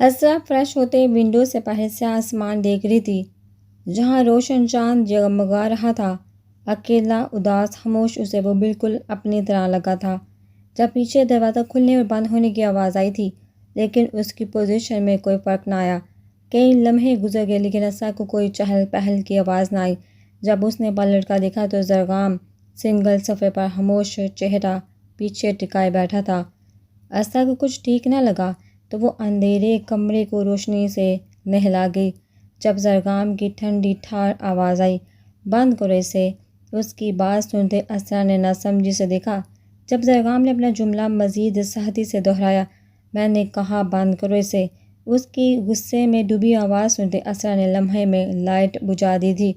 اسرا fresh ہوتے window سے باہر سے آسمان دیکھ رہی تھی جہاں روشن چاند جگمگا رہا تھا، اکیلا، اداس، خاموش۔ اسے وہ بالکل اپنی طرح لگا تھا جب پیچھے دروازہ کھلنے اور بند ہونے کی آواز آئی تھی، لیکن اس کی پوزیشن میں کوئی فرق نہ آیا۔ کئی لمحے گزر گئے لیکن اسرا کو کوئی چہل پہل کی آواز نہ آئی۔ جب اس نے پلٹ کر دیکھا تو زرگام سنگل صفحے پر خاموش چہرہ پیچھے ٹکائے بیٹھا تھا۔ اسرا کو کچھ ٹھیک نہ لگا تو وہ اندھیرے کمرے کو روشنی سے نہلا گئی۔ جب زرگام کی ٹھنڈی ٹھار آواز آئی، "بند کرو اسے"، اس کی بات سنتے اسرا نے ناسمجھی سے دیکھا۔ جب زرگام نے اپنا جملہ مزید سختی سے دہرایا، "میں نے کہا بند کرو اسے"، اس کی غصے میں ڈوبی آواز سنتے اسرا نے لمحے میں لائٹ بجھا دی تھی۔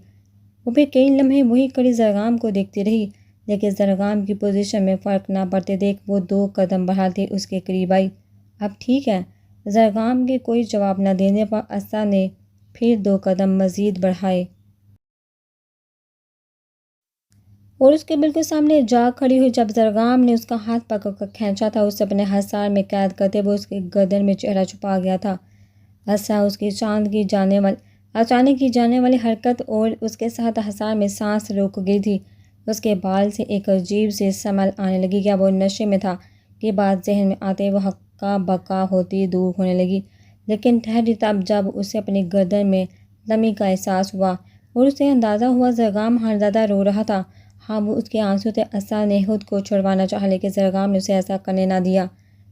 وہ پھر کئی لمحے وہی کھڑی زرگام کو دیکھتی رہی، لیکن زرگام کی پوزیشن میں فرق نہ پڑتے دیکھ وہ 2 قدم بڑھاتی اس کے قریب آئی۔ "اب ٹھیک ہے"، زرگام کے کوئی جواب نہ دینے پر اسرا نے پھر 2 قدم مزید بڑھائے۔ اور اس کے بالکل سامنے جا کھڑی ہوئی۔ جب زرگام نے اس کا ہاتھ پکڑ کر کھینچا تھا، اسے اپنے حصار میں قید کرتے ہوئے اس کی گردن میں چہرہ چھپا گیا تھا۔ اسرا اس کی اچانک کی جانے والی حرکت اور اس کے ساتھ حصار میں سانس رک گئی تھی۔ اس کے بال سے ایک عجیب سی سمیل آنے لگی۔ کیا وہ نشے میں تھا؟ یہ بات ذہن میں آتے وہ ہکا بکا ہوتی دور ہونے لگی، لیکن ٹھہری تب جب اسے اپنی گردن میں نمی کا احساس ہوا اور اسے اندازہ ہوا زرگام حرزدہ رو رہا تھا۔ ہاں، وہ اس کے آنسو تھے۔ اسرا نے خود کو چھڑوانا چاہا لیکن زرگام نے اسے ایسا کرنے نہ دیا۔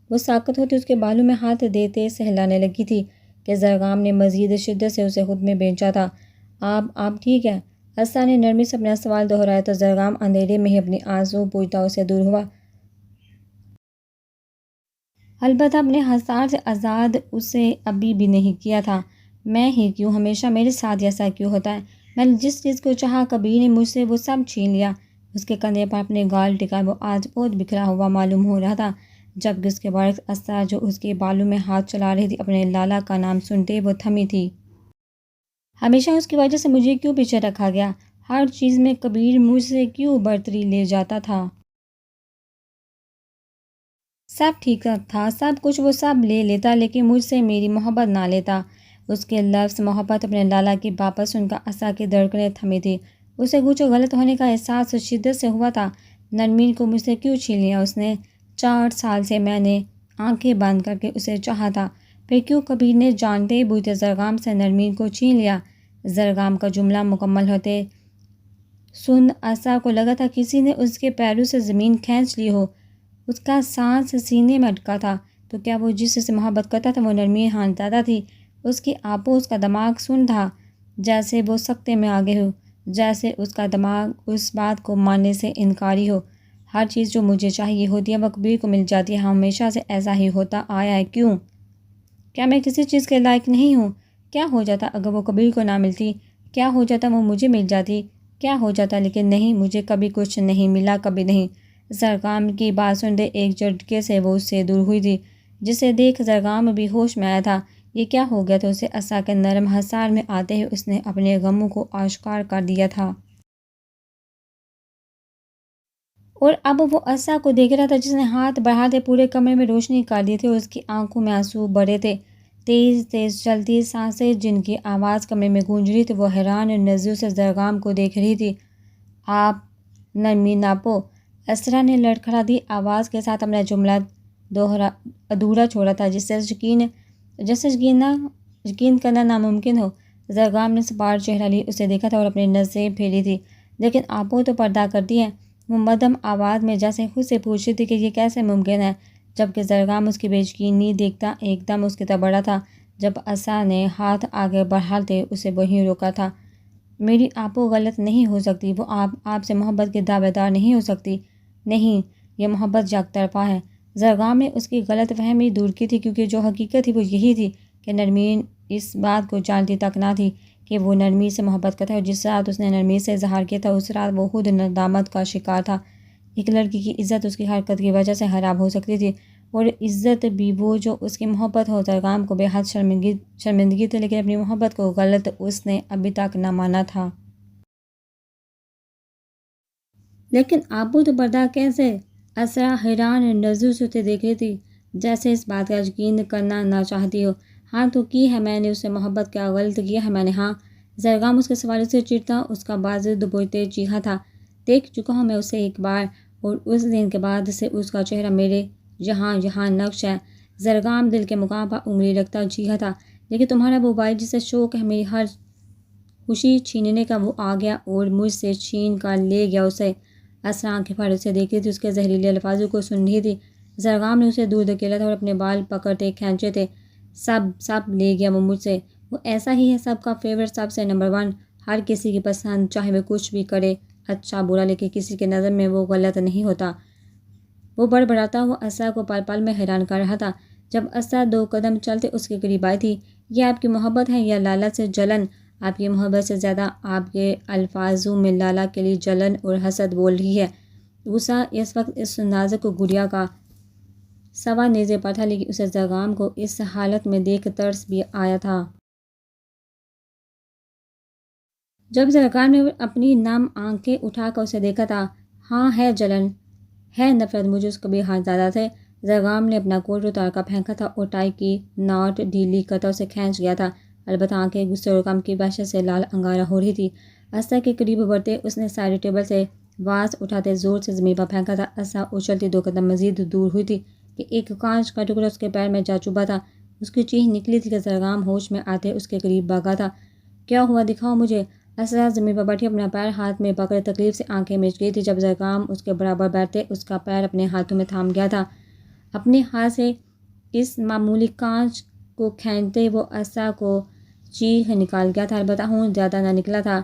وہ ساکت ہوتی اس کے بالوں میں ہاتھ دیتے سہلانے لگی تھی کہ زرگام نے مزید شدت سے اسے خود میں بھینچا تھا۔ آپ ٹھیک ہیں"، اسرا نے نرمی سے اپنا سوال دہرایا تو زرگام اندھیرے میں ہی اپنی آرزو پوجتا اسے دور ہوا۔ البتہ اپنے حصار سے آزاد اسے ابھی بھی نہیں کیا تھا۔ "میں ہی کیوں؟ ہمیشہ میرے ساتھ ایسا کیوں ہوتا ہے؟ میں نے جس چیز کو چاہا کبیر نے مجھ سے وہ سب چھین لیا"۔ اس کے کندھے پر اپنے گال ٹکائے وہ آج بہت بکھرا ہوا معلوم ہو رہا تھا، جبکہ اس کے برعکس اسرا جو اس کے بالوں میں ہاتھ چلا رہی تھی، اپنے لالا کا نام سنتے وہ تھمی تھی۔ "ہمیشہ اس کی وجہ سے مجھے کیوں پیچھے رکھا گیا؟ ہر چیز میں کبیر مجھ سے کیوں برتری لے جاتا تھا؟ سب ٹھیک تھا، سب کچھ وہ سب لے لیتا، لیکن مجھ سے میری محبت نہ لیتا"۔ اس کے لفظ محبت اپنے لالا کی بات سن کر اسرا کی دھڑکنیں تھمی تھیں۔ اسے کچھ غلط ہونے کا احساس شدت سے ہوا تھا۔ "نرمین کو مجھ سے کیوں چھین لیا اس نے؟ 4 سال سے میں نے آنکھیں بند کر کے اسے چاہا تھا، پھر کیوں کبیر نے جانتے بوجھتے زرگام سے نرمین کو چھین لیا"۔ زرگام کا جملہ مکمل ہوتے سن اسرا کو لگا تھا کسی نے اس کے پیروں سے زمین کھینچ لی ہو۔ اس کا سانس سینے میں اٹکا تھا۔ تو کیا وہ جس سے محبت کرتا تھا وہ نرمین خانزادہ تھی؟ اس کی آپوں اس کا دماغ سن تھا، جیسے وہ سکتے میں آ گئے ہو، جیسے اس کا دماغ اس بات کو ماننے سے انکاری ہو۔ "ہر چیز جو مجھے چاہیے ہوتی ہے وہ کبیر کو مل جاتی ہے"۔ "ہمیشہ سے ایسا ہی ہوتا آیا ہے، کیوں؟ کیا میں کسی چیز کے لائق نہیں ہوں؟ کیا ہو جاتا اگر وہ کبیر کو نہ ملتی؟ کیا ہو جاتا وہ مجھے مل جاتی؟ کیا ہو جاتا؟ لیکن نہیں، مجھے کبھی کچھ نہیں ملا، کبھی نہیں"۔ زرگام کی بات سنتے ایک جھٹکے سے وہ اس سے دور ہوئی تھی، جسے دیکھ زرگام بھی ہوش میں آیا تھا۔ یہ کیا ہو گیا تھا اسے؟ اسرا کے نرم حصار میں آتے ہی اس نے اپنے غموں کو آشکار کر دیا تھا۔ اور اب وہ اسرا کو دیکھ رہا تھا جس نے ہاتھ بڑھاتے پورے کمرے میں روشنی کر دی تھی اور اس کی آنکھوں میں آنسو بھرے تھے۔ تیز تیز چلتی سانسیں جن کی آواز کمرے میں گونج رہی تھی۔ وہ حیران نظروں سے زرگام کو دیکھ رہی تھی۔ "آپ نرمین آپو"، اسرا نے لڑکھڑاتی آواز کے ساتھ اپنا جملہ ادھورا چھوڑا تھا، جسے یقین کرنا ناممکن ہو۔ زرگام نے سپاٹ چہرہ لیے اسے دیکھا تھا اور اپنی نظریں پھیری تھی۔ "لیکن آپو تو پردہ کرتی ہیں"، وہ مدھم آواز میں جیسے خود سے پوچھ رہی تھی کہ یہ کیسے ممکن ہے، جبکہ زرگام اس کی بے یقینی دیکھتا ایک دم اس کی طرف بڑھا تھا۔ جب اسرا نے ہاتھ آگے بڑھاتے اسے وہیں روکا تھا۔ "میری آپو غلط نہیں ہو سکتی، وہ آپ سے محبت کی دعویدار دار نہیں ہو سکتی"۔ "نہیں، یہ محبت یک طرفہ ہے"۔ زرگام نے اس کی غلط فہمی دور کی تھی، کیونکہ جو حقیقت تھی وہ یہی تھی کہ نرمین اس بات کو جانتی تک نہ تھی کہ وہ نرمین سے محبت کرتا ہے، اور جس رات اس نے نرمین سے اظہار کیا تھا اس رات وہ خود ندامت کا شکار تھا۔ ایک لڑکی کی عزت اس کی حرکت کی وجہ سے خراب ہو سکتی تھی، اور عزت بھی وہ جو اس کی محبت ہو۔ زرگام کو بے حد شرمندگی تھی، لیکن اپنی محبت کو غلط اس نے ابھی تک نہ مانا تھا۔ "لیکن آپو تو پردہ کیسے"؟ اسرا حیران نظروں سے اسے دیکھ رہی تھی، جیسے اس بات کا یقین کرنا نہ چاہتی ہو۔ ہاں تو کی ہے میں نے اس سے محبت، کیا غلط کیا ہے میں نے؟ ہاں۔ زرگام اس کے سوالوں سے چڑھتا، اس کا بازو دبوتے چیخا تھا، دیکھ چکا ہوں میں اسے ایک بار، اور اس دن کے بعد سے اس کا چہرہ میرے جہاں جہاں نقش ہے۔ زرگام دل کے مقام پر انگلی رکھتا چیخا تھا، لیکن تمہارا وہ بھائی جسے شوق ہے میری ہر خوشی چھیننے کا، وہ آ گیا اور مجھ سے چھین کر لے گیا اسے۔ اسرا آنکھیں پھاڑے اسے دیکھ رہی تھی، اس کے زہریلے الفاظوں کو سن رہی تھی۔ زرگام نے اسے دور دھکیلا تھا اور اپنے بال پکڑتے کھینچے تھے۔ سب لے گیا وہ مجھ سے، وہ ایسا ہی ہے، سب کا فیورٹ، سب سے نمبر 1، ہر کسی کی پسند، چاہے وہ کچھ بھی کرے، اچھا برا، لیکن کسی کے نظر میں وہ غلط نہیں ہوتا۔ وہ بڑبڑاتا ہوا اسرا کو پل پل میں حیران کر رہا تھا۔ جب اسرا 2 قدم چلتے اس کے قریب آئی تھی، یہ آپ کی محبت ہے یا لالا سے جلن؟ آپ کی محبت سے زیادہ آپ کے الفاظوں میں لالا کے لیے جلن اور حسد بول رہی ہے۔ غصہ اس وقت اس نازک گڑیا کا سوا نیزے پر تھا، لیکن اسے زرگام کو اس حالت میں دیکھ ترس بھی آیا تھا۔ جب زرگام نے اپنی نم آنکھیں اٹھا کر اسے دیکھا تھا، ہاں ہے جلن، ہے نفرت، مجھے اس کبھی ہاتھ زیادہ تھے۔ زرگام نے اپنا کوٹ اتار کر پھینکا تھا اور ٹائی کی ناٹ ڈھیلی کرتا اسے کھینچ گیا تھا، البتہ آنکھیں غصے اور غم کی وحشت سے لال انگارہ ہو رہی تھی۔ اسرا کے قریب بڑھتے اس نے سائڈ ٹیبل سے واز اٹھاتے زور سے زمین پر پھینکا تھا۔ اسرا اچھلتی 2 قدم مزید دور ہوئی تھی کہ ایک کانچ کا ٹکڑا اس کے پیر میں جا چبھا تھا۔ اس کی چیخ نکلی تھی کہ زرگام ہوش میں آتے اس کے قریب بھاگا تھا۔ کیا ہوا، دکھاؤ مجھے۔ اسرا زمین پر بیٹھی اپنا پیر ہاتھ میں پکڑے تکلیف سے آنکھیں مچ گئی تھی۔ جب زرگام اس کے برابر بیٹھتے اس کا پیر اپنے ہاتھوں میں تھام گیا تھا۔ اپنے ہاتھ سے اس معمولی کانچ کو کھینچتے وہ اسرا کو چیخ نکال گیا تھا، البتہ خون زیادہ نہ نکلا تھا۔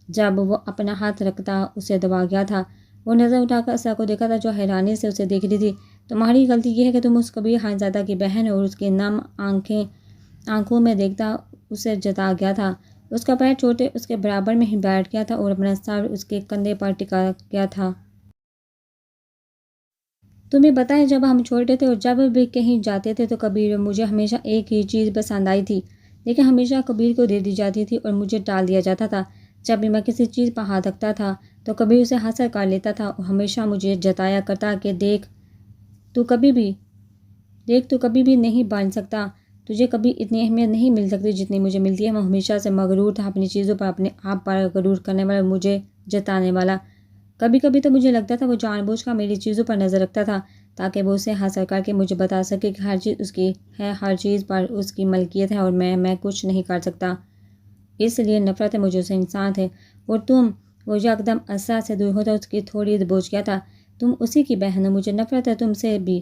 جب وہ اپنا ہاتھ رکھتا اسے دبا گیا تھا۔ وہ نظر اٹھا کر اسرا کو دیکھا تھا جو حیرانی سے اسے دیکھ رہی تھی۔ تمہاری غلطی یہ ہے کہ تم اس کبیر خانزادہ کی بہن، اور اس کی نم آنکھوں میں دیکھتا اسے جتا گیا تھا۔ اس کا پیر چھوٹے اس کے برابر میں ہی بیٹھ گیا تھا اور اپنا سر اس کے کندھے پر ٹکا گیا تھا۔ تمہیں پتہ ہے جب ہم چھوٹے تھے اور جب بھی کہیں جاتے تھے تو کبیر، مجھے ہمیشہ ایک ہی چیز پسند آئی تھی، لیکن ہمیشہ کبیر کو دے دی جاتی تھی اور مجھے ٹال دیا جاتا تھا۔ جب بھی میں کسی چیز پر ہاتھ رکھتا تھا تو کبیر اسے حاصل کر لیتا تھا اور ہمیشہ مجھے جتایا کرتا کہ دیکھ تو کبھی بھی نہیں بن سکتا، تجھے کبھی اتنی اہمیت نہیں مل سکتی جتنی مجھے ملتی ہے۔ وہ ہمیشہ سے مغرور تھا، اپنی چیزوں پر، اپنے آپ پر غرور کرنے والا، مجھے جتانے والا۔ کبھی کبھی تو مجھے لگتا تھا وہ جان بوجھ کر میری چیزوں پر نظر رکھتا تھا تاکہ وہ اسے حاصل کر کے مجھے بتا سکے کہ ہر چیز اس کی ہے، ہر چیز پر اس کی ملکیت ہے اور میں کچھ نہیں کر سکتا۔ اس لیے نفرت ہے مجھے اس انسان سے۔ اور تم، وہ یکدم اسرا سے دور ہوتا اس کی تھوڑی دبوچ گیا تھا، تم اسی کی بہن ہو، مجھے نفرت ہے تم سے بھی،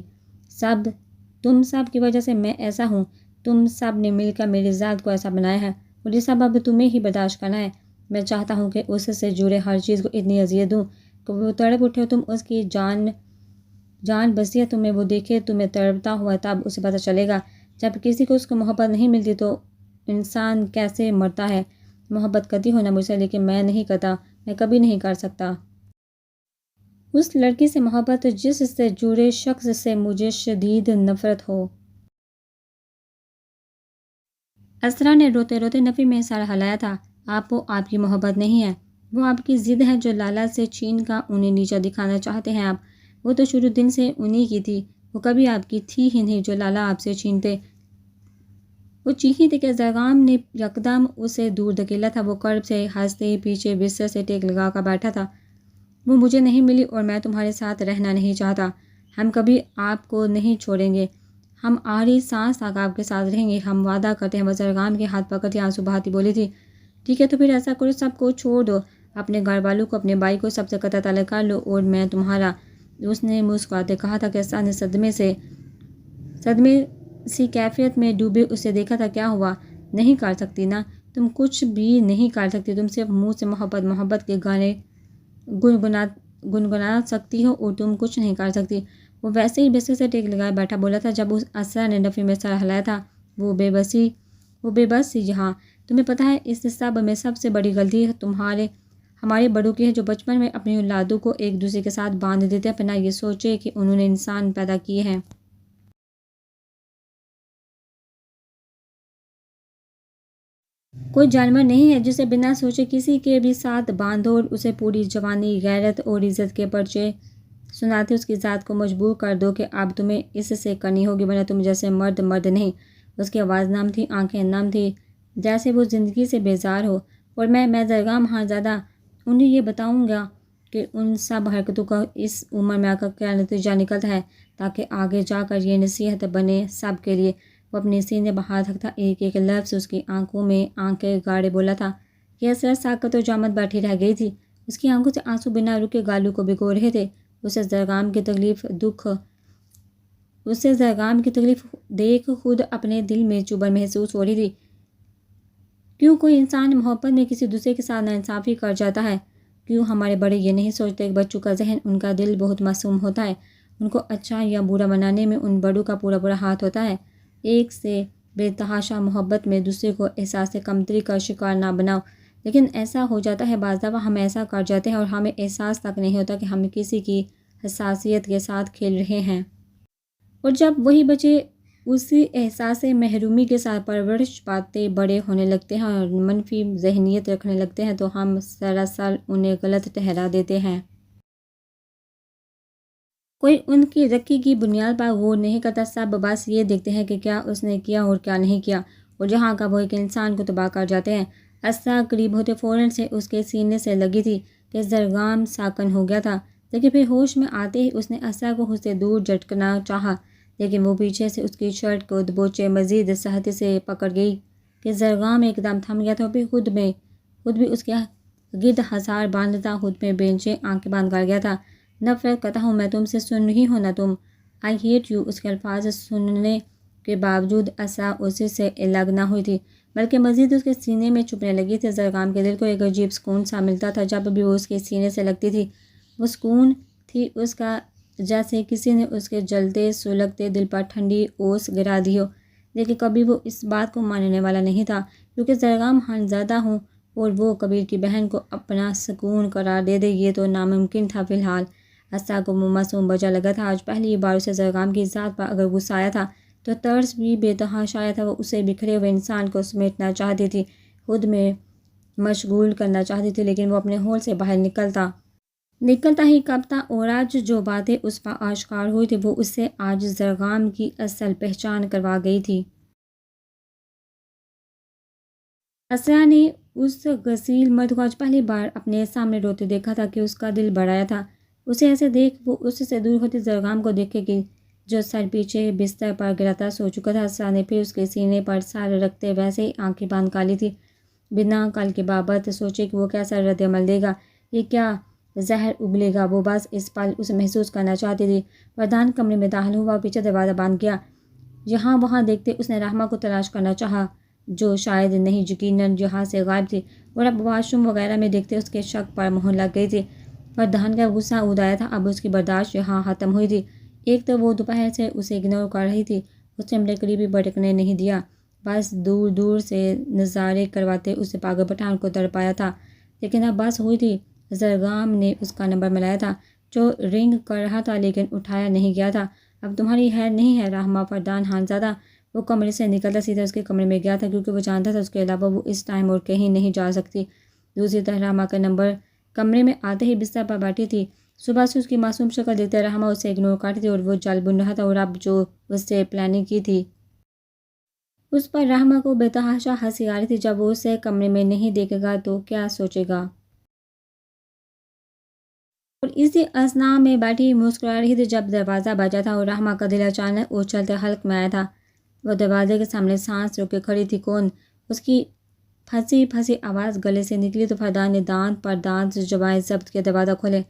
تم سب کی وجہ سے میں ایسا ہوں، تم سب نے مل کر میری ذات کو ایسا بنایا ہے اور یہ سب اب تمہیں ہی برداشت کرنا ہے۔ میں چاہتا ہوں کہ اس سے جڑے ہر چیز کو اتنی اذیت دوں کہ وہ تڑپ اٹھے، تم اس کی جان بسی ہے، تمہیں وہ دیکھے تمہیں تڑپتا ہوا، تب اسے پتہ چلے گا۔ جب کسی کو اس کو محبت نہیں ملتی تو انسان کیسے مرتا ہے۔ محبت کرتی ہو نا مجھ سے، لیکن میں نہیں کرتا، میں کبھی نہیں کر سکتا۔ اس لڑکی سے محبت جس سے جڑے شخص سے مجھے شدید نفرت ہو۔ اسرا نے روتے روتے نفی میں سر ہلایا تھا۔ آپ کی محبت نہیں ہے، وہ آپ کی ضد ہے جو لالا سے چھین کر انہیں نیچا دکھانا چاہتے ہیں آپ۔ وہ تو شروع دن سے انہی کی تھی، وہ کبھی آپ کی تھی ہی نہیں جو لالا آپ سے چھینتے۔ وہ چیخی تھی کہ زرگام نے یکدم اسے دور دھکیلا تھا۔ وہ کرب سے ہنستے پیچھے بستر سے ٹیک لگا کر بیٹھا تھا۔ وہ مجھے نہیں ملی اور میں تمہارے ساتھ رہنا نہیں چاہتا، ہم کبھی آپ کو نہیں چھوڑیں گے، ہم آخری سانس تک آپ کے ساتھ رہیں گے، ہم وعدہ کرتے ہیں۔ وہ زرگام کے ہاتھ پکڑتی آنسو بہاتی بولی تھی، ٹھیک ہے تو پھر ایسا کرو، سب کو چھوڑ دو، اپنے گھر والوں کو، اپنے بھائی کو، سب سے قطع تعلق کر لو اور میں تمہارا۔ اس نے مسکراتے کہا تھا کہ اسرا نے صدمے سی کیفیت میں ڈوبے اسے دیکھا تھا۔ کیا ہوا، نہیں کر سکتی نا، تم کچھ بھی نہیں کر سکتی، تم صرف منہ سے محبت کے گانے گنگنا سکتی ہو اور تم کچھ نہیں کر سکتی۔ وہ ویسے ہی بستر سے ٹیک لگائے بیٹھا بولا تھا جب اسرا نے نفی میں سر ہلایا تھا، وہ بے بس سی جہاں، تمہیں پتہ ہے اس سب میں سب سے بڑی غلطی ہمارے بڑوں کی ہے جو بچپن میں اپنی اولادوں کو ایک دوسرے کے ساتھ باندھ دیتے ہیں بنا یہ سوچے کہ انہوں نے انسان پیدا کیے ہیں۔ کوئی جانور نہیں ہے جسے بنا سوچے کسی کے بھی ساتھ باندھو اور اسے پوری جوانی، غیرت اور عزت کے پرچے سناتے اس کی ذات کو مجبور کر دو کہ اب تمہیں اس سے کرنی ہوگی ورنہ تم جیسے مرد نہیں۔ اس کی آواز نم تھی، آنکھیں نم تھی، جیسے وہ زندگی سے بیزار ہو۔ اور میں درگاہ خانزادہ انہیں یہ بتاؤں گا کہ ان سب حرکتوں کا اس عمر میں آ کر کیا نتیجہ نکلتا ہے، تاکہ آگے جا کر یہ نصیحت بنے سب کے لیے۔ وہ اپنے سینے بہا تھا، ایک ایک لفظ اس کی آنکھوں میں آنکھیں گاڑے بولا تھا۔ یہ اثر ساکت و جامد بیٹھی رہ گئی تھی، اس کی آنکھوں سے آنسو بنا رکے گالوں کو بھگو رہے تھے۔ اسے زرگام کی تکلیف دیکھ خود اپنے دل میں چبھن محسوس ہو رہی تھی۔ کیوں کوئی انسان محبت میں کسی دوسرے کے ساتھ ناانصافی کر جاتا ہے؟ کیوں ہمارے بڑے یہ نہیں سوچتے کہ بچوں کا ذہن، ان کا دل بہت معصوم ہوتا ہے، ان کو اچھا یا برا بنانے میں ان بڑوں کا پورا ہاتھ ہوتا ہے۔ ایک سے بے تحاشا محبت میں دوسرے کو احساس کمتری کا شکار نہ بناؤ۔ لیکن ایسا ہو جاتا ہے، بعض دفعہ ہم ایسا کر جاتے ہیں اور ہمیں احساس تک نہیں ہوتا کہ ہم کسی کی حساسیت کے ساتھ کھیل رہے ہیں۔ اور جب وہی بچے اسی احساس محرومی کے ساتھ پرورش پاتے بڑے ہونے لگتے ہیں اور منفی ذہنیت رکھنے لگتے ہیں، تو ہم سراسر انہیں غلط ٹھہرا دیتے ہیں۔ کوئی ان کی رقی کی بنیاد پر غور نہیں کرتا، سب بس یہ دیکھتے ہیں کہ کیا اس نے کیا اور کیا نہیں کیا، اور جہاں کا وہ ایک انسان کو تباہ کر جاتے ہیں۔ اسرا قریب ہوتے فوراً سے اس کے سینے سے لگی تھی کہ زرگام ساکن ہو گیا تھا، لیکن پھر ہوش میں آتے ہی اس نے اسرا کو خود سے دور جھٹکنا چاہا، لیکن وہ پیچھے سے اس کی شرٹ کو دبوچے مزید سختی سے پکڑ گئی کہ زرگام ایک دم تھم گیا تھا، پھر خود بھی اس کے گرد حصار باندھتا، خود میں بینچیں آنکھیں بند کر گیا تھا۔ نفرت کرتا ہوں میں تم سے، سن رہی ہو نا تم، آئی ہیٹ یو۔ اس کے الفاظ سننے کے باوجود اسرا اسی سے الگ نہ ہوئی تھی، بلکہ مزید اس کے سینے میں چھپنے لگی تھی۔ زرگام کے دل کو ایک عجیب سکون سا ملتا تھا جب بھی وہ اس کے سینے سے لگتی تھی۔ وہ سکون تھی اس کا جیسے کسی نے اس کے جلتے سلگتے دل پر ٹھنڈی اوس گرا دی ہو، لیکن کبھی وہ اس بات کو ماننے والا نہیں تھا، کیونکہ زرگام خانزادہ ہوں اور وہ کبیر کی بہن کو اپنا سکون قرار دے دے، یہ تو ناممکن تھا۔ فی الحال اسرا کو معصوم بچہ لگا تھا، آج پہلی بار اسے زرگام کی ذات پر اگر غصہ آیا تھا تو طرز بھی بے تحاشا آیا تھا۔ وہ اسے بکھرے ہوئے انسان کو سمیٹنا چاہتی تھی، خود میں مشغول کرنا چاہتی تھی، لیکن وہ اپنے ہول سے باہر نکلتا ہی کب تھا، اور آج جو باتیں اس پر آشکار ہوئی تھی وہ اس سے آج زرگام کی اصل پہچان کروا گئی تھی۔ اسرا نے اس غسیل مرد کو آج پہلی بار اپنے سامنے روتے دیکھا تھا کہ اس کا دل بڑھایا تھا۔ اسے ایسے دیکھ وہ اس سے دور ہوتی زرگام کو دیکھے گی جو سر پیچھے بستر پر گراتا سو چکا تھا۔ اسرا نے پھر اس کے سینے پر سر رکھتے ویسے ہی آنکھیں بند کر لی تھی، بنا کل کے بابت سوچے کہ وہ کیسا رد عمل دے گا، یہ کیا زہر اگلے گا۔ وہ بس اس پل اسے محسوس کرنا چاہتی تھی۔ فردان کمرے میں داخل ہوا اور پیچھے دروازہ بند کیا۔ یہاں وہاں دیکھتے اس نے رحمہ کو تلاش کرنا چاہا، جو شاید نہیں یقیناً یہاں سے غائب تھی، اور اب واش روم وغیرہ میں دیکھتے اس کے شک پر مہر لگ گئی تھی۔ فردان کا غصہ اودایا تھا، اب اس کی برداشت یہاں ختم ہوئی تھی۔ ایک تو وہ دوپہر سے اسے اگنور کر رہی تھی، اس نے اپنے قریبی بھٹکنے نہیں دیا، بس دور دور سے نظارے کرواتے اسے پاگل پٹھان کو تڑپایا تھا۔ لیکن اب بس ہوئی تھی، زرگام نے اس کا نمبر ملایا تھا جو رنگ کر رہا تھا لیکن اٹھایا نہیں گیا تھا۔ اب تمہاری خیر نہیں ہے رحمہ؟ فردان خانزادہ۔ وہ کمرے سے نکلتا سیدھا اس کے کمرے میں گیا تھا، کیونکہ وہ جانتا تھا اس کے علاوہ وہ اس ٹائم اور کہیں نہیں جا سکتی۔ دوسری طرف رحمہ کا نمبر کمرے میں آتے ہی بستر پر بیٹھی تھی۔ صبح سے اس کی معصوم شکل دیکھتے رحمہ اسے اگنور کرتی تھی اور وہ جل بن رہا تھا، اور اب جو اس سے پلاننگ کی تھی اس پر رحمہ کو بے تحاشا ہنسی آ رہی تھی۔ جب وہ اسے کمرے میں نہیں دیکھے گا تو کیا سوچے گا؟ اور اسی اثنا میں بیٹھی مسکرا رہی تھی جب دروازہ بجا تھا اور رحمہ کا دل اچانک اچھلتے حلق میں آیا تھا۔ وہ دروازے کے سامنے سانس روکے کھڑی تھی۔ کون؟ اس کی پھنسی آواز گلے سے نکلی تو فردان نے دانت پر دانت زبانیں ضبط کے دروازہ کھولے۔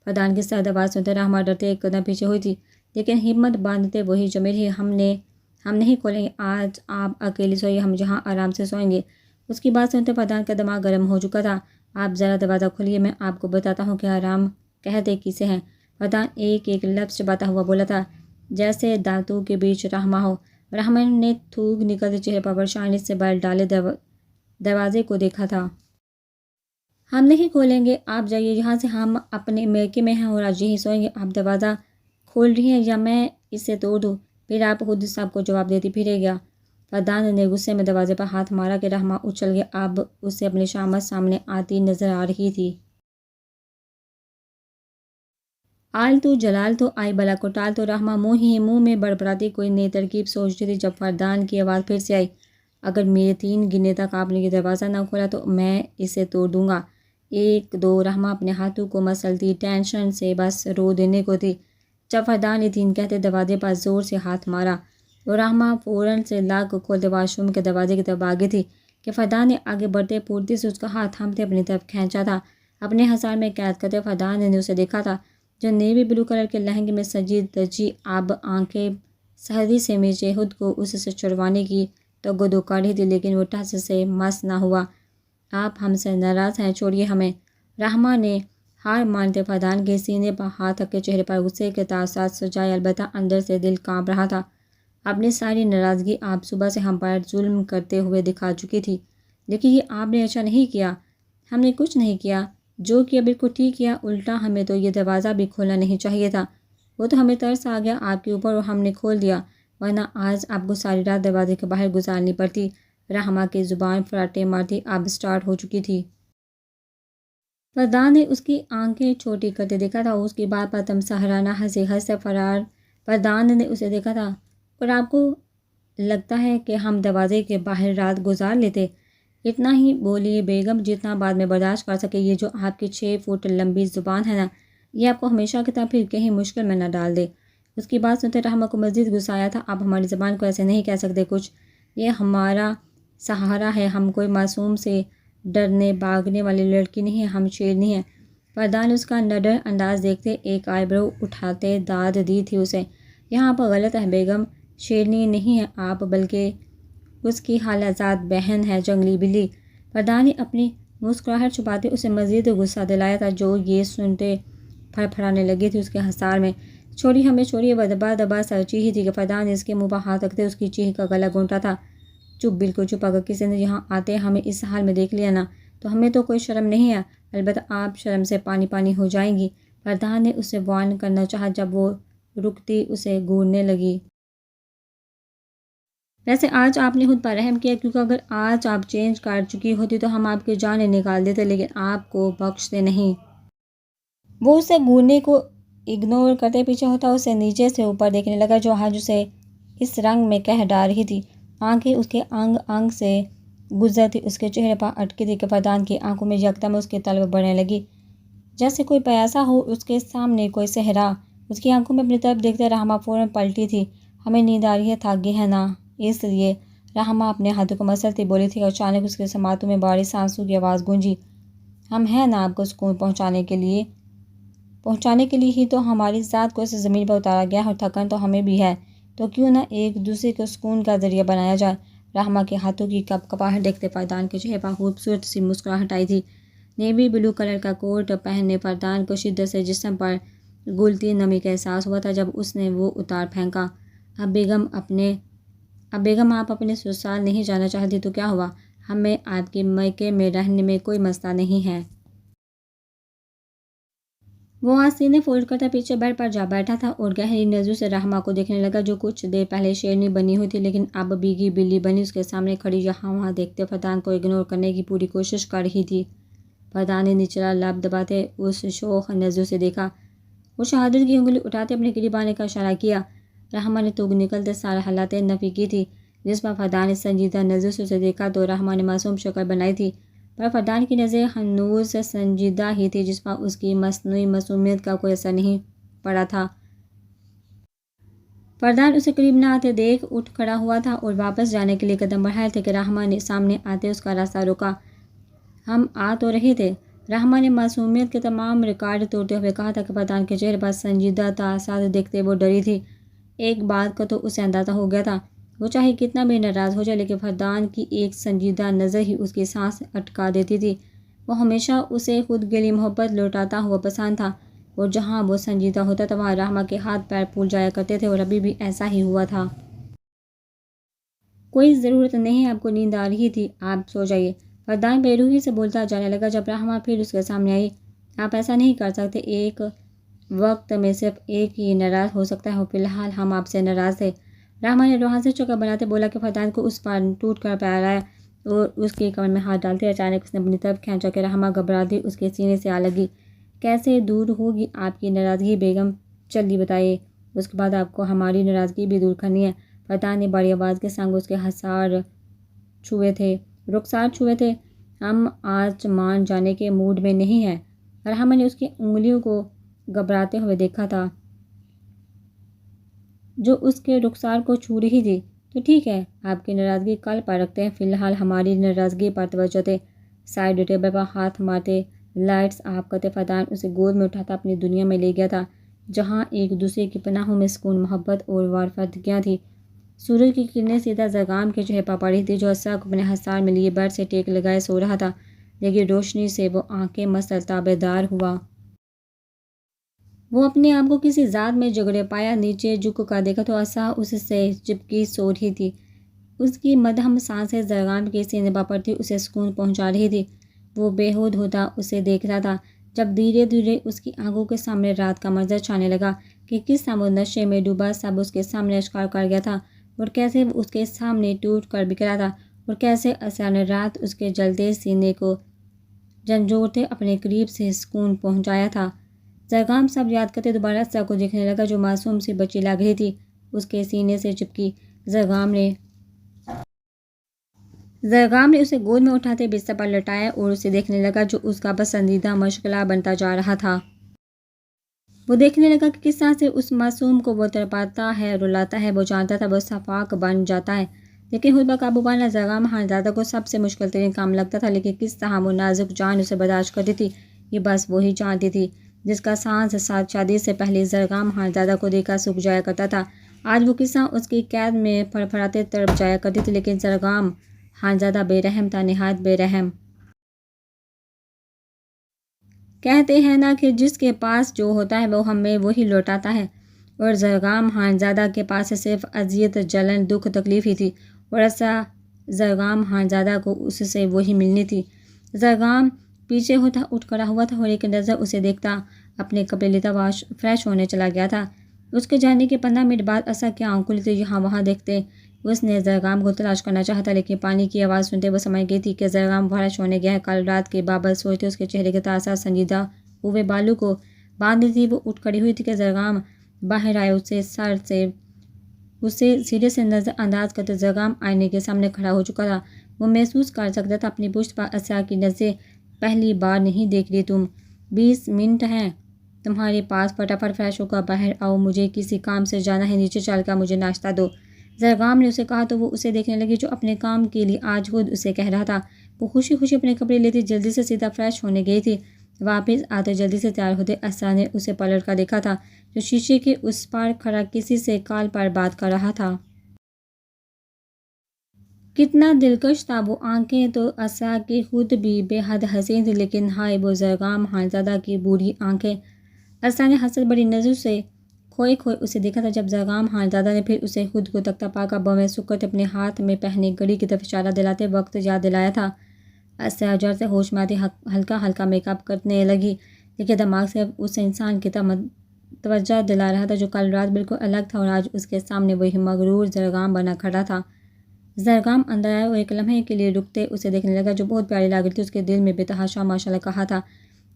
فردان کی سخت آواز سنتے رحمہ ڈرتے ایک قدم پیچھے ہوئی تھی، لیکن ہمت باندھتے وہی جمی رہی۔ ہم نہیں کھولیں گے، آج آپ اکیلی سوئیے، ہم یہاں آرام سے سوئیں گے۔ اس کی بات سنتے فردان کا دماغ گرم ہو چکا تھا۔ آپ ذرا دروازہ کھولیے، میں آپ کو بتاتا ہوں کہ آرام کہتے کسے ہیں۔ فردان ایک ایک لفظ چباتا ہوا بولا تھا جیسے دانتوں کے بیچ رحمہ ہو۔ رحمہ نے تھوک نکلتے چہرے پر پریشانی سے بل ڈالے دروازے کو دیکھا تھا۔ ہم نہیں کھولیں گے، آپ جائیے یہاں سے، ہم اپنے میکے میں ہیں اور آج یہیں سوئیں گے۔ آپ دروازہ کھول رہی ہیں یا میں اسے توڑ دوں؟ پھر آپ خود سب کو جواب دیتی پھرے گا۔ فردان نے غصے میں دروازے پر ہاتھ مارا کہ رحمہ اچھل گیا۔ اب اسے اپنی شامت سامنے آتی نظر آ رہی تھی۔ آل تو جلال تو آئی بلا کو ٹال تو رحمہ منہ ہی منہ میں بڑبڑاتی کوئی نئی ترکیب سوچتی تھی جب فردان کی آواز پھر سے آئی، اگر میرے 3 گننے تک آپ نے یہ دروازہ نہ کھولا تو میں اسے توڑ دوں گا۔ 1 2 رحمہ اپنے ہاتھوں کو مسلتی ٹینشن سے بس رو دینے کو تھی جب فردان نے 3 کہتے دروازے پر زور سے ہاتھ مارا، اور رحمہ فوراً سے لاک کو کھولتے واش روم کے دروازے کی طرف آگے تھی کہ فردان نے آگے بڑھتے پھرتی سے اس کا ہاتھ تھامتے اپنی طرف کھینچا تھا۔ اپنے حصار میں قید کرتے فردان نے اسے دیکھا تھا جو نیوی بلو کلر کے لہنگے میں سجی دجی اب آنکھیں سہری سے میچے خود کو اس سے چھڑوانے کی تگودو کر رہی تھی، لیکن وہ ٹس سے مس نہ ہوا۔ آپ ہم سے ناراض ہیں، چھوڑیے ہمیں۔ رحمہ نے ہار مانتے فردان کے سینے پر ہاتھ رکھ کے چہرے پر غصے کے تاثرات سجائے، البتہ اندر سے دل کانپ رہا تھا۔ اپنی ساری ناراضگی آپ صبح سے ہم پر ظلم کرتے ہوئے دکھا چکی تھی، لیکن یہ آپ نے اچھا نہیں کیا۔ ہم نے کچھ نہیں کیا، جو کیا بالکل ٹھیک کیا، الٹا ہمیں تو یہ دروازہ بھی کھولنا نہیں چاہیے تھا۔ وہ تو ہمیں ترس آ گیا آپ کے اوپر اور ہم نے کھول دیا، ورنہ آج آپ کو ساری رات دروازے کے باہر گزارنی پڑتی۔ رحمہ کی زبان فراٹے مارتی اب سٹارٹ ہو چکی تھی۔ فردان نے اس کی آنکھیں چھوٹی کرتے دیکھا تھا، اس کی بات پر تمساہرانہ ہنسی ہنستے فرار فردان نے اسے دیکھا تھا۔ اور آپ کو لگتا ہے کہ ہم دروازے کے باہر رات گزار لیتے؟ اتنا ہی بولی بیگم جتنا بعد میں برداشت کر سکے۔ یہ جو آپ کی 6 فٹ لمبی زبان ہے نا، یہ آپ کو ہمیشہ کی طرح پھر کہیں مشکل میں نہ ڈال دے۔ اس کی بات سنتے رحمہ کو مزید غصہ آیا تھا۔ آپ ہماری زبان کو ایسے نہیں کہہ سکتے کچھ، یہ ہمارا سہارا ہے، ہم کوئی معصوم سے ڈرنے بھاگنے والی لڑکی نہیں ہیں، ہم شیرنی ہیں۔ فردان نے اس کا نڈر انداز دیکھتے ایک آئی برو اٹھاتے داد دی تھی اسے۔ یہاں آپ غلط ہے بیگم، شیرنی نہیں ہے آپ، بلکہ اس کی خالہ زاد بہن ہے، جنگلی بلی۔ فردان نے اپنی مسکراہٹ چھپاتے اسے مزید غصہ دلایا تھا، جو یہ سنتے پھڑ پھڑانے لگی تھی اس کے حصار میں۔ چھوڑیے ہمیں، چھوڑیے۔ وہ دبا دبا سر چیخی تھی کہ فردان نے اس کے منہ پر ہاتھ رکھتے اس کی چیخ کا گلا گھونٹا تھا۔ چپ، بالکل چپ، اگر کسی نے یہاں آتے ہمیں اس حال میں دیکھ لیا نا، تو ہمیں تو کوئی شرم نہیں ہے، البتہ آپ شرم سے پانی پانی ہو جائیں گی۔ فردان نے اسے وارن کرنا چاہا جب وہ رکتی اسے گھورنے لگی۔ ویسے آج آپ نے خود پر رحم کیا، کیونکہ اگر آج آپ چینج کر چکی ہوتی تو ہم آپ کی جانیں نکال دیتے، لیکن آپ کو بخشتے نہیں۔ وہ اسے گھورنے کو اگنور کرتے پیچھے ہوتا اسے نیچے سے اوپر دیکھنے لگا، جو آج اسے اس رنگ میں کہہ ڈال رہی تھی۔ آنکھیں اس کے انگ انگ سے گزرتی اس کے چہرے پر اٹکی تھی کہ فردان کی آنکھوں میں یکدم اس کی طلب بڑھنے لگی، جیسے کوئی پیاسا ہو اس کے سامنے، کوئی صحرا۔ اس کی آنکھوں میں اپنی طرف دیکھتے رحمہ فوراً پلٹی تھی۔ ہمیں نیند آ رہی ہے، تھک گئی ہے نا، اس لیے رحمہ اپنے ہاتھوں کو مسلتی بولی تھی کہ اچانک اس کے سماعتوں میں بارش آنسو کی آواز گونجی۔ ہم ہیں نا آپ کو سکون پہنچانے کے لیے ہی تو ہماری ذات کو اس زمین پر اتارا گیا ہے، اور تھکن تو ہمیں بھی ہے، تو کیوں نہ ایک دوسرے کو سکون کا ذریعہ بنایا جائے۔ رحمہ کے ہاتھوں کی کپ کپاہٹ دیکھتے فردان کے چہرے پر خوبصورت سی مسکراہٹ آئی تھی۔ نیوی بلو کلر کا کوٹ پہننے فردان کو شدت سے جسم پر گھلتی نمی کا احساس ہوا تھا جب اس نے وہ اتار پھینکا۔ اب بیگم آپ اپنے سسرال نہیں جانا چاہتی تو کیا ہوا، ہمیں آپ کے میکے میں رہنے میں کوئی مسئلہ نہیں ہے۔ وہ آج سینے فولڈ کرتا پیچھے بیڈ پر جا بیٹھا تھا اور گہری نظروں سے رحمہ کو دیکھنے لگا، جو کچھ دیر پہلے شیرنی بنی ہوئی تھی لیکن اب بیگی بلی بنی اس کے سامنے کھڑی یہاں وہاں دیکھتے فردان کو اگنور کرنے کی پوری کوشش کر رہی تھی۔ فردان نے نچلا لب دباتے اس شوخ نظروں سے دیکھا۔ وہ شہادت کی انگلی اٹھاتے اپنے قریب آنے کا اشارہ کیا۔ رحمہ نے تگ نکلتے سارا حالات نفی کی تھی، جس پر فردان نے سنجیدہ نظروں سے اسے دیکھا تو رحمہ نے معصوم شکل بنائی تھی، پر فردان کی نظریں ہنوز سنجیدہ ہی تھی، جس پر اس کی مصنوعی معصومیت کا کوئی اثر نہیں پڑا تھا۔ فردان اسے قریب نہ آتے دیکھ اٹھ کھڑا ہوا تھا اور واپس جانے کے لیے قدم بڑھائے تھے کہ رحمہ نے سامنے آتے اس کا راستہ روکا۔ ہم آ تو رہے تھے، رحمہ نے معصومیت کے تمام ریکارڈ توڑتے ہوئے کہا تھا کہ فردان کے چہرے پر سنجیدہ تاثرات دیکھتے وہ ڈری تھی۔ ایک بات کا تو اسے اندازہ ہو گیا تھا، وہ چاہے کتنا بھی ناراض ہو جائے، لیکن فردان کی ایک سنجیدہ نظر ہی اس کی سانس اٹکا دیتی تھی۔ وہ ہمیشہ اسے خود گلی محبت لوٹاتا ہوا پسند تھا، اور جہاں وہ سنجیدہ ہوتا تھا وہاں رحمہ کے ہاتھ پیر پھول جایا کرتے تھے، اور ابھی بھی ایسا ہی ہوا تھا۔ کوئی ضرورت نہیں، آپ کو نیند آ رہی تھی، آپ سو جائیے، فردان بے روحی سے بولتا جانے لگا جب رحمہ پھر اس کے سامنے آئی۔ آپ ایسا نہیں کر سکتے، ایک وقت میں صرف ایک ہی ناراض ہو سکتا ہے، اور فی الحال ہم آپ سے ناراض تھے۔ رحمہ نے روحان سے چکر بناتے بولا کہ فردان کو اس پر ٹوٹ کر پیار آیا، اور اس کے کمر میں ہاتھ ڈالتے اچانک اس نے اپنی طرف کھینچا کہ رحمہ گھبراتی اس کے سینے سے آ لگی۔ کیسے دور ہوگی آپ کی ناراضگی بیگم، جلدی بتائیے، اس کے بعد آپ کو ہماری ناراضگی بھی دور کرنی ہے۔ فتح نے بڑی آواز کے سنگ اس کے رخسار چھوئے تھے۔ ہم آج مان جانے کے موڈ میں نہیں ہیں۔ رحمہ نے اس کی انگلیوں کو گھبراتے ہوئے دیکھا تھا جو اس کے رخسار کو چھو رہی تھی۔ تو ٹھیک ہے، آپ کی ناراضگی کل پر رکھتے ہیں، فی الحال ہماری ناراضگی پر توجہ دیں۔ سائڈ ٹیبل پر ہاتھ مارتے لائٹس آف کرتے فتح نے اسے گود میں اٹھاتا اپنی دنیا میں لے گیا تھا، جہاں ایک دوسرے کی پناہوں میں سکون، محبت اور وافادگیاں تھی۔ سورج کی کرنیں سیدھا زرگام کے چہرے پر پڑی تھی جو عصا کو اپنے حصار میں لیے بیڈ سے ٹیک لگائے سو رہا تھا، لیکن روشنی سے وہ آنکھیں مسلسل بیدار ہوا۔ وہ اپنے آپ کو کسی ذات میں جگڑے پایا، نیچے جھک کر دیکھا تو عصا اس سے چپکی سو رہی تھی۔ اس کی مدھم سانسیں زرگام کے سینے پر پڑتی اسے سکون پہنچا رہی تھی۔ وہ بے ہود ہوتا اسے دیکھ رہا تھا جب دھیرے دھیرے اس کی آنکھوں کے سامنے رات کا منظر چھانے لگا کہ کس طرح وہ نشے میں ڈوبا سب اس کے سامنے اشکار کر گیا تھا، اور کیسے وہ اس کے سامنے ٹوٹ کر بکھرا تھا، اور کیسے عصا نے رات اس کے جلتے سینے کو جھنجھوڑتے اپنے قریب سے سکون پہنچایا تھا۔ زرگام سب یاد کرتے دوبارہ عصا کو دیکھنے لگا جو معصوم سی بچی لگ رہی تھی، اس کے سینے سے چپکی۔ زرگام نے اسے گود میں اٹھاتے بستر پر لٹایا اور اسے دیکھنے لگا جو اس کا پسندیدہ مشغلہ بنتا جا رہا تھا۔ وہ دیکھنے لگا کہ کس طرح سے اس معصوم کو وہ تڑپاتا ہے، رلاتا ہے۔ وہ جانتا تھا وہ صفاق بن جاتا ہے، لیکن خود پر قابو پانا زرگام خانزادہ کو سب سے مشکل ترین کام لگتا تھا، لیکن کس طرح وہ نازک جان اسے برداشت کرتی تھی یہ بس وہی جانتی تھی، جس کا سانس ساتھ شادی سے پہلے زرگام خانزادہ کو دیکھا سوکھ جایا کرتا تھا۔ آج وہ کس طرح اس کی قید میں پھڑپھڑاتے تڑپ جایا کرتی تھی، لیکن زرگام خانزادہ بے رحم تھا، نہایت بے رحم۔ کہتے ہیں نا کہ جس کے پاس جو ہوتا ہے وہ ہمیں وہی لوٹاتا ہے، اور زرگام خانزادہ کے پاس صرف اذیت، جلن، دکھ، تکلیف ہی تھی، اور ایسا زرگام خانزادہ کو اس سے وہی ملنی تھی۔ زرگام پیچھے ہوتا اٹھ کھڑا ہوا تھا اور ایک نظر اسے دیکھتا اپنے کپڑے لیتا فریش ہونے چلا گیا تھا۔ اس کے جانے کے 15 منٹ بعد عصا کی آنکھ کھلی تھی، یہاں وہاں دیکھتے اس نے زرگام کو تلاش کرنا چاہا تھا، لیکن پانی کی آواز سنتے وہ سمجھ گئی تھی کہ زرگام فریش ہونے گیا ہے۔ کل رات کے بابت سوچتے اس کے چہرے کے تازہ سنجیدہ ہوئے بالوں کو باندھ لی تھی۔ وہ اٹھ کھڑی ہوئی تھی کہ زرگام باہر آئے، اسے سیدھے سے نظر انداز کرتے زرگام آئینے کے سامنے کھڑا ہو چکا تھا۔ وہ محسوس کر سکتا تھا اپنی پشت پر عصا کی نظریں۔ پہلی بار نہیں دیکھ رہی تم، 20 منٹ ہیں تمہارے پاس، فٹافٹ فریش ہو کر باہر آؤ، مجھے کسی کام سے جانا ہے، نیچے چل کر مجھے ناشتہ دو۔ زرگام نے اسے کہا تو وہ اسے دیکھنے لگی جو اپنے کام کے لیے آج خود اسے کہہ رہا تھا۔ وہ خوشی خوشی اپنے کپڑے لیتی جلدی سے سیدھا فریش ہونے گئی تھی۔ واپس آتے جلدی سے تیار ہوتے عصا نے اسے پلٹ کر دیکھا تھا جو شیشے کے اس پار کھڑا کسی سے کال پر بات کر رہا تھا۔ کتنا دلکش تھا وہ، آنکھیں تو عصا کی خود بھی بے حد حسین تھی، لیکن ہائے وہ زرگام خانزادہ کی بری آنکھیں۔ عصا نے حسرت بڑی نظروں سے کھوئے کھوئے اسے دیکھا تھا جب زرگام خانزادہ نے پھر اسے خود کو تختہ پا کر بویں سکرتے اپنے ہاتھ میں پہنی گھڑی کی طرف اشارہ دلاتے وقت یاد دلایا تھا۔ عصا جڑ سے ہوش میں آتی ہلکا ہلکا میک اپ کرنے لگی، لیکن دماغ سے اس انسان کی طرف توجہ دلا رہا تھا جو کل رات بالکل الگ تھا اور آج اس کے سامنے وہی مغرور زرگام بنا کھڑا تھا۔ زرگام اندر آیا اور ایک لمحے کے لیے رکتے اسے دیکھنے لگا جو بہت پیاری لگ رہی تھی۔ اس کے دل میں بے تحاشا ماشاءاللہ کہا تھا۔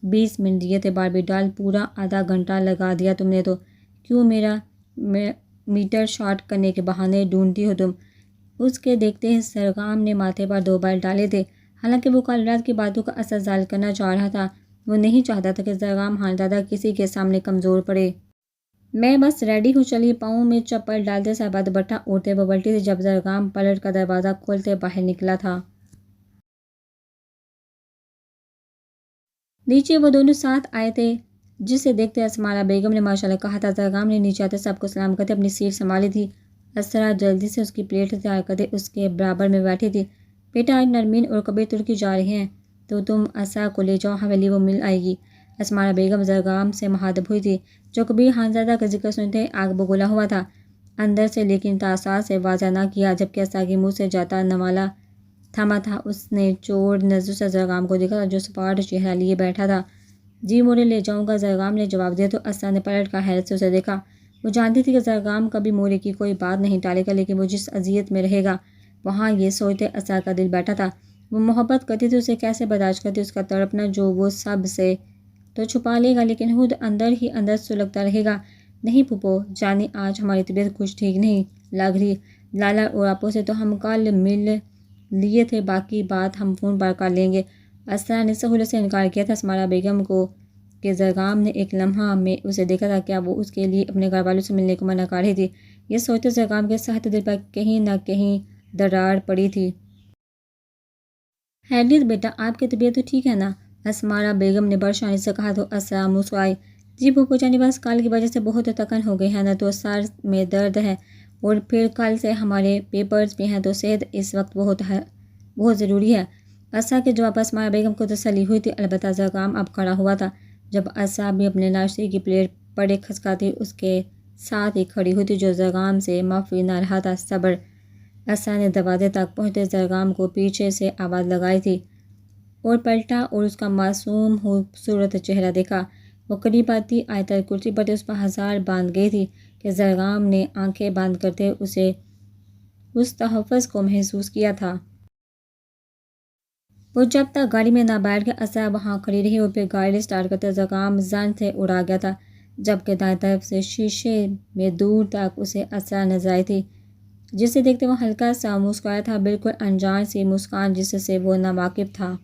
20 منٹ دیے تھے باربی ڈال، پورا آدھا گھنٹہ لگا دیا تم نے تو، کیوں میرا میٹر شارٹ کرنے کے بہانے ڈھونڈتی ہو تم؟ اس کے دیکھتے ہی زرگام نے ماتھے پر 2 بال ڈالے تھے، حالانکہ وہ کل رات کی باتوں کا اثر ظاہر کرنا چاہ رہا تھا۔ وہ نہیں چاہتا تھا کہ زرگام خانزادہ کسی کے سامنے کمزور پڑے۔ میں بس ریڈی ہوں، چلیے۔ پاؤں میں چپل ڈالتے سر دوپٹہ اوڑھتے وہ بلٹی تھی جب زرگام پلٹ کا دروازہ کھولتے باہر نکلا تھا۔ نیچے وہ دونوں ساتھ آئے تھے جسے دیکھتے اسمارا بیگم نے ماشاءاللہ کہا تھا۔ زرگام نے نیچے آتے سب کو سلام کرتے اپنی سیٹ سنبھالی تھی۔ اسرا جلدی سے اس کی پلیٹ تیار کرتے اس کے برابر میں بیٹھی تھی۔ بیٹا آج نرمین اور کبیر ترکی جا رہے ہیں تو تم عصا کو لے جاؤ حویلی، وہ مل آئے گی۔ اسمارا بیگم زرگام سے مخاطب ہوئی تھی جو کبیر خانزادہ کا ذکر سنتے آگ بگولا ہوا تھا اندر سے، لیکن تاثار سے واضح نہ کیا۔ جبکہ عصا کے منہ سے جاتا نوالا تھما تھا، اس نے چور نظروں سے زرگام کو دیکھا تھا جو سپاٹ چہرہ لیے بیٹھا تھا۔ جی موڑے لے جاؤں گا، زرگام نے جواب دیا تو عصا نے پلٹ کر حیرت سے اسے دیکھا۔ وہ جانتی تھی کہ زرگام کبھی موڑے کی کوئی بات نہیں ٹالے گا، لیکن وہ جس اذیت میں رہے گا وہاں یہ سوچتے عصا کا دل بیٹھا تھا۔ وہ محبت کرتی تھی، اسے کیسے برداشت کرتی، اس کا تڑپنا جو وہ سب سے تو چھپا لے گا لیکن خود اندر ہی اندر سلگتا رہے گا۔ نہیں پھوپھو جانی، آج ہماری طبیعت کچھ ٹھیک نہیں لگ رہی۔ لالا اور آپو سے تو ہم کل مل لیے تھے، باقی بات ہم فون پر کر لیں گے۔ اسرا نے سہولت سے انکار کیا تھا۔ اسمارا بیگم کو کہ زرگام نے ایک لمحہ میں اسے دیکھا تھا، کیا وہ اس کے لیے اپنے گھر والوں سے ملنے کو منع کر رہی تھی؟ یہ سوچتے زرگام کے سخت دل پر کہیں نہ کہیں درار پڑی تھی۔ خیریت بیٹا، آپ کی طبیعت تو ٹھیک ہے نا؟ اسمارا بیگم نے پریشانی سے کہا تو اسرا مسکرائی۔ جی پھوپھو جانی، بس کل کی وجہ سے بہت تھکن ہو گئی ہے نا، تو سر میں درد ہے اور پھر کل سے ہمارے پیپرز بھی ہیں، تو صحت اس وقت بہت ضروری ہے۔ اسرا کے جواب پر اسمارا بیگم کو تسلی ہوئی تھی، البتہ زرگام اب کھڑا ہوا تھا۔ جب اسرا بھی اپنے ناشتے کی پلیٹ پڑے کھسکاتی اس کے ساتھ ہی کھڑی ہوئی تھی، جو زرگام سے معافی نہ رہا تھا۔ صبر! اسرا نے دروازے تک پہنچتے زرگام کو پیچھے سے آواز لگائی تھی اور پلٹا اور اس کا معصوم خوبصورت چہرہ دیکھا۔ وہ قریب آتی آیت الکرسی پڑھتے اس پر ہزار باندھ گئی تھی کہ زرگام نے آنکھیں بند کرتے اسے اس تحفظ کو محسوس کیا تھا۔ وہ جب تک گاڑی میں نہ بیٹھ گیا، اسرا وہاں کھڑی رہی اور پھر گاڑی سٹارٹ کرتے زرگام زن سے اڑا گیا تھا، جبکہ دائیں طرف سے شیشے میں دور تک اسے اسرا نظر آئی تھی، جسے دیکھتے وہ ہلکا سا مسکرایا تھا، بالکل انجان سی مسکان جس سے وہ ناواقف تھا۔